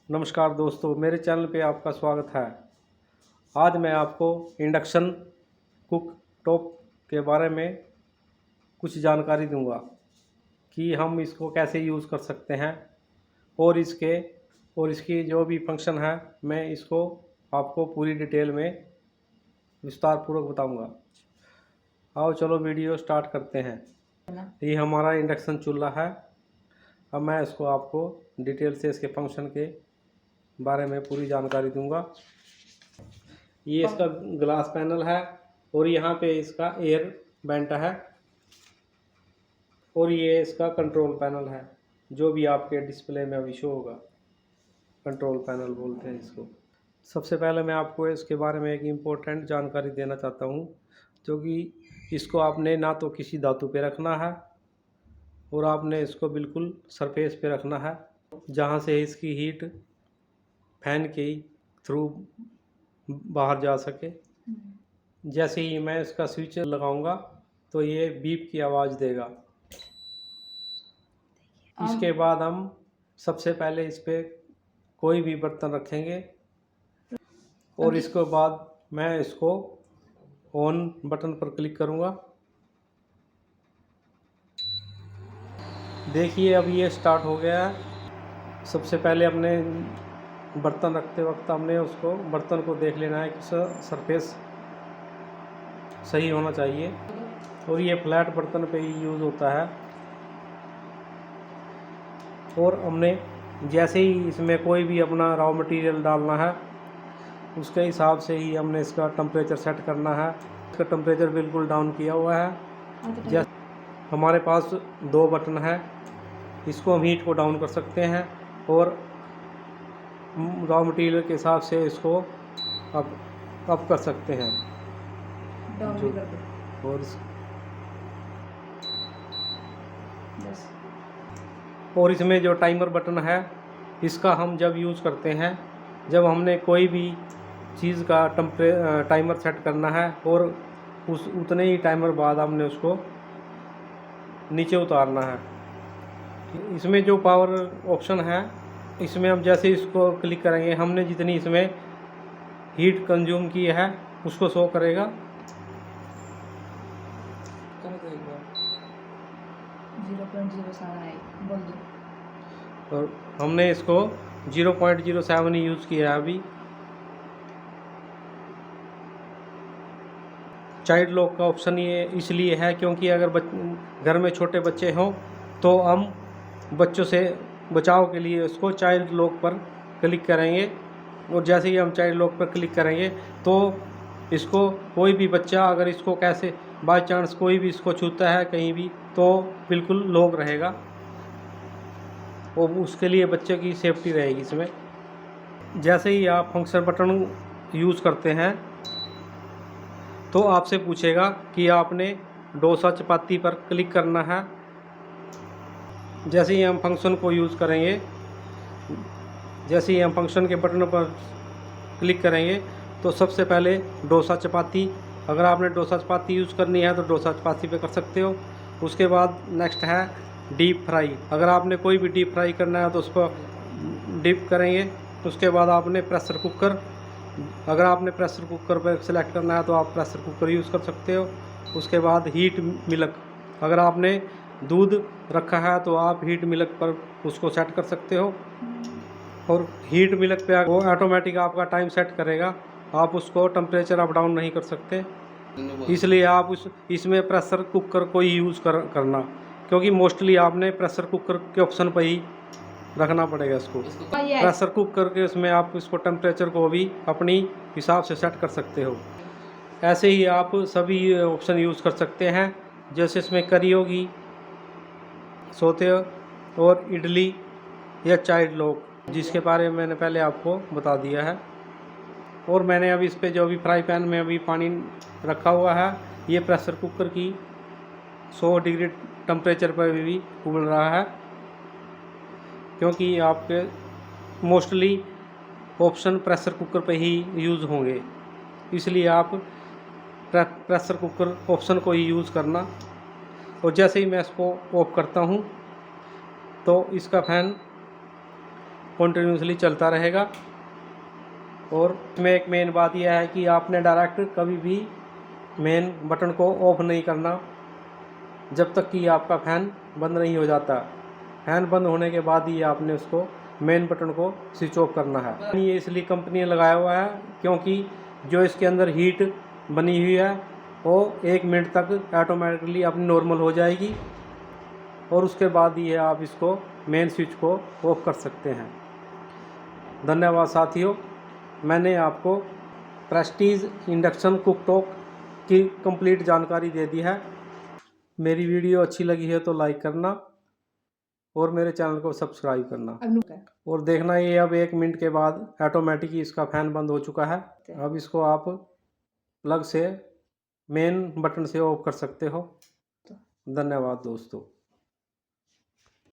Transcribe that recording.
नमस्कार दोस्तों, मेरे चैनल पे आपका स्वागत है। आज मैं आपको इंडक्शन कुक टॉप के बारे में कुछ जानकारी दूंगा कि हम इसको कैसे यूज़ कर सकते हैं और इसकी जो भी फंक्शन है मैं इसको आपको पूरी डिटेल में विस्तार पूर्वक बताऊंगा। आओ चलो वीडियो स्टार्ट करते हैं। ये हमारा इंडक्शन चूल्हा है। अब मैं इसको आपको डिटेल से इसके फंक्शन के बारे में पूरी जानकारी दूंगा। ये इसका ग्लास पैनल है और यहाँ पे इसका एयर वेंट है और ये इसका कंट्रोल पैनल है, जो भी आपके डिस्प्ले में अभी शो होगा। कंट्रोल पैनल बोलते हैं इसको। सबसे पहले मैं आपको इसके बारे में एक इम्पोर्टेंट जानकारी देना चाहता हूँ, क्योंकि इसको आपने ना तो किसी धातु पे रखना है और आपने इसको बिल्कुल सरफेस पे रखना है, जहाँ से इसकी हीट फैन के थ्रू बाहर जा सके। जैसे ही मैं इसका स्विच लगाऊंगा तो ये बीप की आवाज़ देगा। इसके बाद हम सबसे पहले इस पे कोई भी बर्तन रखेंगे और इसके बाद मैं इसको ऑन बटन पर क्लिक करूंगा। देखिए अब ये स्टार्ट हो गया है। सबसे पहले अपने बर्तन रखते वक्त हमने उसको बर्तन को देख लेना है कि सरफेस सही होना चाहिए और ये फ्लैट बर्तन पे ही यूज़ होता है। और हमने जैसे ही इसमें कोई भी अपना रॉ मटेरियल डालना है उसके हिसाब से ही हमने इसका टेम्परेचर सेट करना है। इसका टेम्परेचर बिल्कुल डाउन किया हुआ है। जैसे हमारे पास 2 बटन है, इसको हम हीट को डाउन कर सकते हैं और रॉ मटेरियल के हिसाब से इसको अप कर सकते हैं। और इसमें जो टाइमर बटन है इसका हम जब यूज़ करते हैं, जब हमने कोई भी चीज़ का टाइमर सेट करना है और उतने ही टाइमर बाद हमने उसको नीचे उतारना है। इसमें जो पावर ऑप्शन है, इसमें हम जैसे इसको क्लिक करेंगे हमने जितनी इसमें हीट कंज्यूम की है उसको शो करेगा। और हमने इसको 0.07 ही यूज़ किया है अभी। चाइल्ड लॉक का ऑप्शन ये इसलिए है क्योंकि अगर घर में छोटे बच्चे हों तो हम बच्चों से बचाव के लिए इसको चाइल्ड लॉक पर क्लिक करेंगे और जैसे ही हम चाइल्ड लॉक पर क्लिक करेंगे तो इसको कोई भी बच्चा अगर इसको कैसे बाय चांस कोई भी इसको छूता है कहीं भी तो बिल्कुल लॉक रहेगा और उसके लिए बच्चे की सेफ्टी रहेगी इसमें। जैसे ही आप फंक्शन बटन यूज़ करते हैं तो आपसे पूछेगा कि आपने डोसा चपाती पर क्लिक करना है। जैसे ही हम फंक्शन को यूज़ करेंगे, जैसे ही हम फंक्शन के बटन पर क्लिक करेंगे तो सबसे पहले डोसा चपाती, अगर आपने डोसा चपाती यूज़ करनी है तो डोसा चपाती पे कर सकते हो। उसके बाद नेक्स्ट है डीप फ्राई। अगर आपने कोई भी डीप फ्राई करना है तो उसको डीप करेंगे। उसके बाद आपने प्रेशर कुकर, अगर आपने प्रेशर कुकर पर सिलेक्ट करना है तो आप प्रेशर कुकर यूज़ कर सकते हो। उसके बाद हीट मिल्क, अगर आपने दूध रखा है तो आप हीट मिल्क पर उसको सेट कर सकते हो और हीट मिल्क पे वो ऑटोमेटिक आपका टाइम सेट करेगा। आप उसको टेम्परेचर अप डाउन नहीं कर सकते, इसलिए आप इसमें प्रेशर कुकर को ही यूज़ करना, क्योंकि मोस्टली आपने प्रेशर कुकर के ऑप्शन पर ही रखना पड़ेगा इसको। प्रेशर कुकर के उसमें आप इसको टेम्परेचर को भी अपनी हिसाब से सेट कर सकते हो। ऐसे ही आप सभी ऑप्शन यूज़ कर सकते हैं। जैसे इसमें करी होगी, सोते और इडली या चाइल्ड लॉक, जिसके बारे में मैंने पहले आपको बता दिया है। और मैंने अभी इस पे जो भी फ्राई पैन में अभी पानी रखा हुआ है, ये प्रेशर कुकर की 100 डिग्री टेम्परेचर पर भी उबल रहा है, क्योंकि आपके मोस्टली ऑप्शन प्रेशर कुकर पे ही यूज़ होंगे, इसलिए आप प्रेशर कुकर ऑप्शन को ही यूज़ करना। और जैसे ही मैं इसको ऑफ करता हूँ तो इसका फैन कंटिन्यूसली चलता रहेगा। और इसमें एक मेन बात यह है कि आपने डायरेक्ट कभी भी मेन बटन को ऑफ नहीं करना जब तक कि आपका फ़ैन बंद नहीं हो जाता। फ़ैन बंद होने के बाद ही आपने उसको मेन बटन को स्विच ऑफ करना है। ये इसलिए कंपनी ने लगाया हुआ है क्योंकि जो इसके अंदर हीट बनी हुई है वो 1 मिनट तक ऑटोमेटिकली अपनी नॉर्मल हो जाएगी और उसके बाद ही आप इसको मेन स्विच को ऑफ कर सकते हैं। धन्यवाद साथियों, मैंने आपको प्रेस्टीज इंडक्शन कुकटॉप की कंप्लीट जानकारी दे दी है। मेरी वीडियो अच्छी लगी है तो लाइक करना और मेरे चैनल को सब्सक्राइब करना और देखना ये अब 1 मिनट के बाद ऑटोमेटिक ही इसका फ़ैन बंद हो चुका है। अब इसको आप प्लग से मेन बटन से ऑफ कर सकते हो। धन्यवाद दोस्तों।